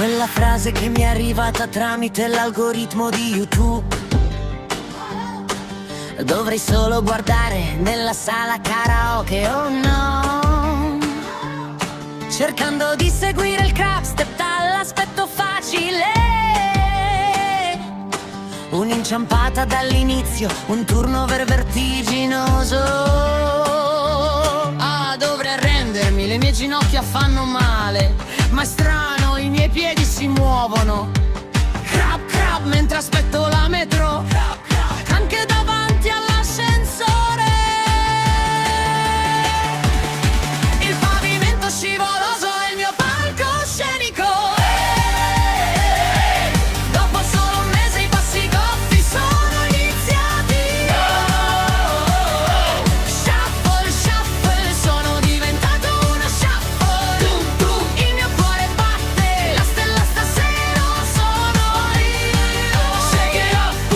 Quella frase che mi è arrivata tramite l'algoritmo di YouTube. Dovrei solo guardare nella sala karaoke, oh no. Cercando di seguire il crap step dall'aspetto facile. Un'inciampata dall'inizio, un turnover vertiginoso. Ah, dovrei arrendermi, le mie ginocchia fanno male.